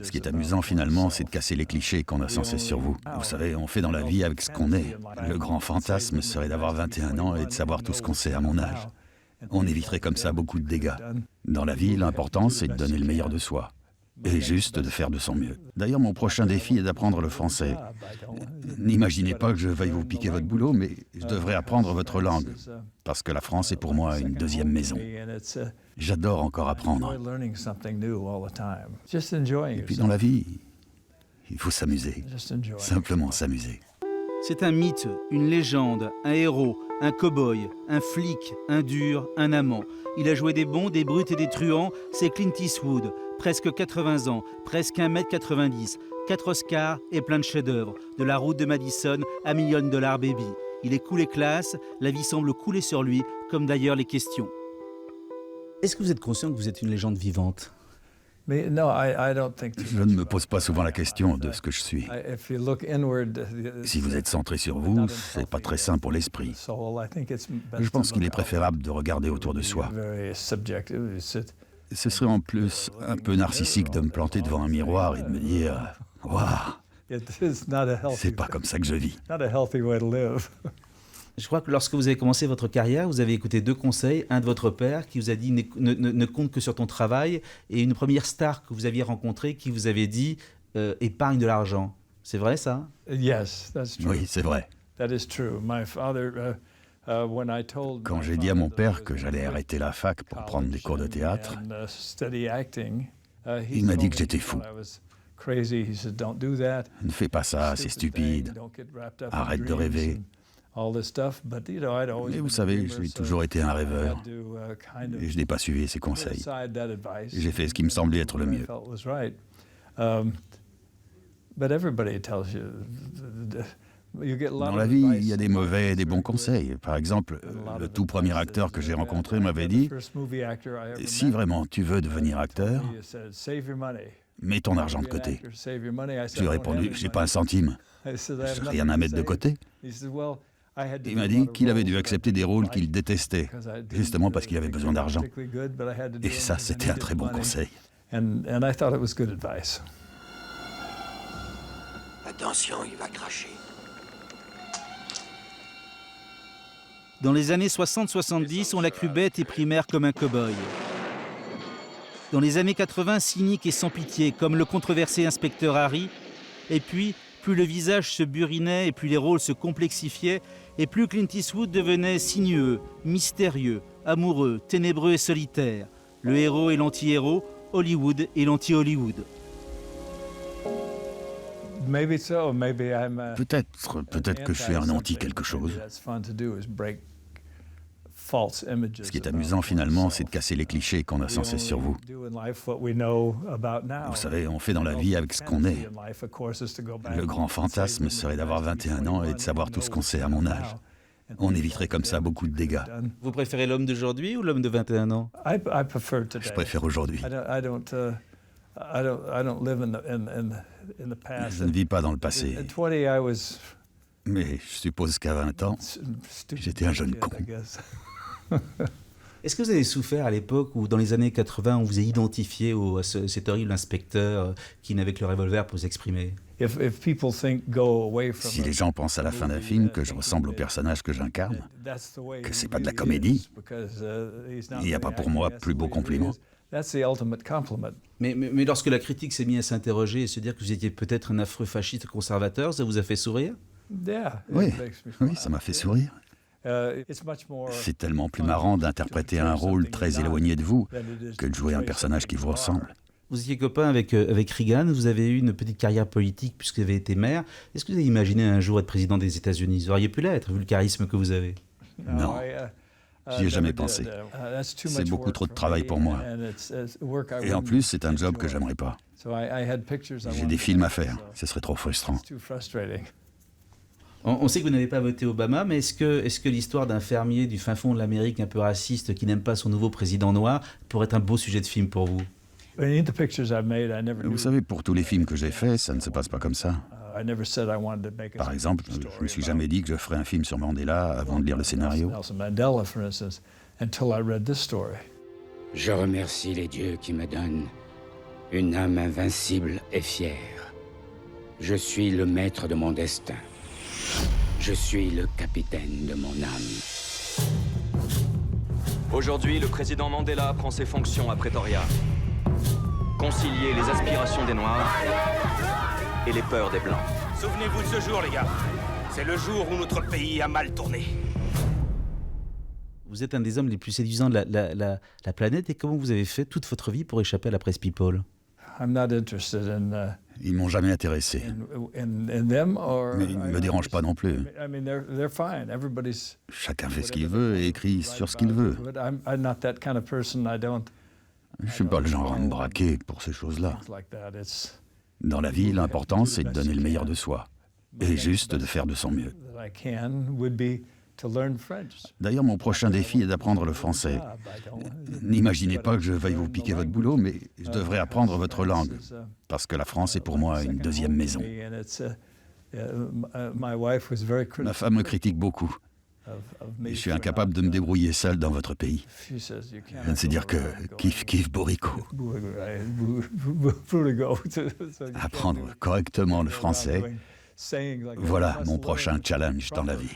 Ce qui est amusant finalement, c'est de casser les clichés qu'on a sans cesse sur vous. Vous savez, on fait dans la vie avec ce qu'on est. Le grand fantasme serait d'avoir 21 ans et de savoir tout ce qu'on sait à mon âge. On éviterait comme ça beaucoup de dégâts. Dans la vie, l'important, c'est de donner le meilleur de soi. Et juste de faire de son mieux. D'ailleurs, mon prochain défi est d'apprendre le français. N'imaginez pas que je veuille vous piquer votre boulot, mais je devrais apprendre votre langue. Parce que la France est pour moi une deuxième maison. J'adore encore apprendre. Et puis dans la vie, il faut s'amuser. Simplement s'amuser. C'est un mythe, une légende, un héros, un cow-boy, un flic, un dur, un amant. Il a joué des bons, des brutes et des truands, c'est Clint Eastwood. Presque 80 ans, presque 1,90 m, 4 Oscars et plein de chefs-d'œuvre. De La Route de Madison à $1 Million Baby. Il est cool et classe, la vie semble couler sur lui, comme d'ailleurs les questions. Est-ce que vous êtes conscient que vous êtes une légende vivante ? Je ne me pose pas souvent la question de ce que je suis. Si vous êtes centré sur vous, c'est pas très sain pour l'esprit. Je pense qu'il est préférable de regarder autour de soi. Ce serait en plus un peu narcissique de me planter devant un miroir et de me dire « Waouh, c'est pas comme ça que je vis ». Je crois que lorsque vous avez commencé votre carrière, vous avez écouté 2 conseils. Un de votre père qui vous a dit ne compte que sur ton travail, et une première star que vous aviez rencontrée qui vous avait dit épargne de l'argent. C'est vrai ça ? Oui, c'est vrai. Quand j'ai dit à mon père que j'allais arrêter la fac pour prendre des cours de théâtre, il m'a dit que j'étais fou. Ne fais pas ça, c'est stupide. Arrête de rêver. Mais vous savez, j'ai toujours été un rêveur et je n'ai pas suivi ses conseils. J'ai fait ce qui me semblait être le mieux. Dans la vie, il y a des mauvais et des bons conseils. Par exemple, le tout premier acteur que j'ai rencontré m'avait dit « Si vraiment tu veux devenir acteur, mets ton argent de côté. » Je lui ai répondu « J'ai pas un centime. J'ai rien à mettre de côté. » Il m'a dit qu'il avait dû accepter des rôles qu'il détestait, justement parce qu'il avait besoin d'argent. Et ça, c'était un très bon conseil. Attention, il va cracher. Dans les années 60-70, on l'a cru bête et primaire comme un cow-boy. Dans les années 80, cynique et sans pitié, comme le controversé inspecteur Harry. Et puis, plus le visage se burinait et plus les rôles se complexifiaient, et plus Clint Eastwood devenait sinueux, mystérieux, amoureux, ténébreux et solitaire. Le héros et l'anti-héros, Hollywood et l'anti-Hollywood. Peut-être que je suis un anti-quelque chose. Ce qui est amusant finalement, c'est de casser les clichés qu'on a sans cesse sur vous. Vous savez, on fait dans la vie avec ce qu'on est. Le grand fantasme serait d'avoir 21 ans et de savoir tout ce qu'on sait à mon âge. On éviterait comme ça beaucoup de dégâts. Vous préférez l'homme d'aujourd'hui ou l'homme de 21 ans ? Je préfère aujourd'hui. Je ne vis pas dans le passé. Mais je suppose qu'à 20 ans, j'étais un jeune con. Est-ce que vous avez souffert à l'époque où, dans les années 80, on vous a identifié à cet horrible inspecteur qui, avec le revolver, peut s'exprimer ? Si les gens pensent à la fin d'un film que je ressemble au personnage que j'incarne, que c'est pas de la comédie, il n'y a pas pour moi plus beau compliment. Mais lorsque la critique s'est mise à s'interroger et se dire que vous étiez peut-être un affreux fasciste conservateur, ça vous a fait sourire ? Oui, ça m'a fait sourire. C'est tellement plus marrant d'interpréter un rôle très éloigné de vous que de jouer un personnage qui vous ressemble. Vous étiez copain avec Reagan, vous avez eu une petite carrière politique puisque vous avez été maire. Est-ce que vous avez imaginé un jour être président des États-Unis ? Vous auriez pu l'être, vu le charisme que vous avez. Non, j'y ai jamais pensé. C'est beaucoup trop de travail pour moi. Et en plus, c'est un job que j'aimerais pas. J'ai des films à faire, ce serait trop frustrant. On sait que vous n'avez pas voté Obama, mais est-ce que l'histoire d'un fermier du fin fond de l'Amérique un peu raciste qui n'aime pas son nouveau président noir pourrait être un beau sujet de film pour vous ? Vous savez, pour tous les films que j'ai faits, ça ne se passe pas comme ça. Par exemple, je ne me suis jamais dit que je ferais un film sur Mandela avant de lire le scénario. Je remercie les dieux qui me donnent Une âme invincible et fière. Je suis le maître de mon destin. Je suis le capitaine de mon âme. Aujourd'hui, le président Mandela prend ses fonctions à Pretoria. Concilier les aspirations des Noirs et les peurs des Blancs. Souvenez-vous de ce jour, les gars. C'est le jour où notre pays a mal tourné. Vous êtes un des hommes les plus séduisants de la planète. Et comment vous avez fait toute votre vie pour échapper à la presse people? Ils m'ont jamais intéressé. Mais ils ne me dérangent pas non plus. Chacun fait ce qu'il veut et écrit sur ce qu'il veut. Je ne suis pas le genre à me braquer pour ces choses-là. Dans la vie, l'important, c'est de donner le meilleur de soi. Et juste de faire de son mieux. D'ailleurs, mon prochain défi est d'apprendre le français. N'imaginez pas que je veuille vous piquer votre boulot, mais je devrais apprendre votre langue. Parce que la France est pour moi une deuxième maison. Ma femme me critique beaucoup. Je suis incapable de me débrouiller seul dans votre pays. Je ne sais dire que kiff kiff bourricot. Apprendre correctement le français, voilà mon prochain challenge dans la vie.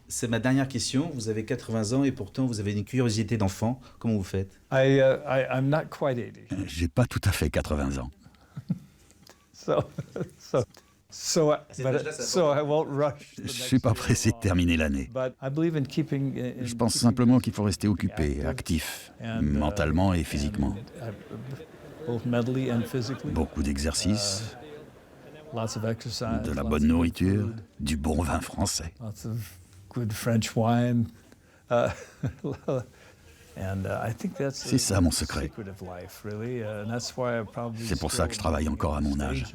C'est ma dernière question. Vous avez 80 ans et pourtant vous avez une curiosité d'enfant. Comment vous faites? J'ai pas tout à fait 80 ans. Je suis pas pressé de terminer l'année. Je pense simplement qu'il faut rester occupé, actif, mentalement et physiquement. Beaucoup d'exercices, de la bonne nourriture, du bon vin français. C'est ça mon secret. C'est pour ça que je travaille encore à mon âge.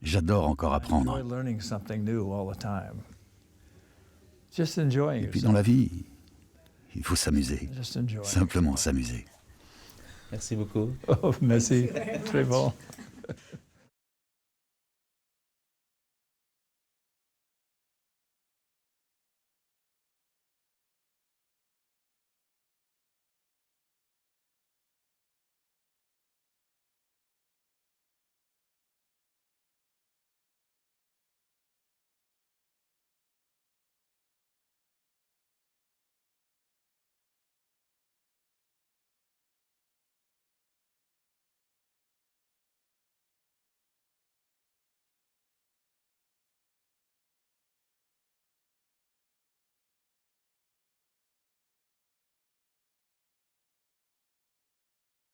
J'adore encore apprendre. Et puis dans la vie, il faut s'amuser. Simplement s'amuser. Merci beaucoup. Oh, merci. Très bon.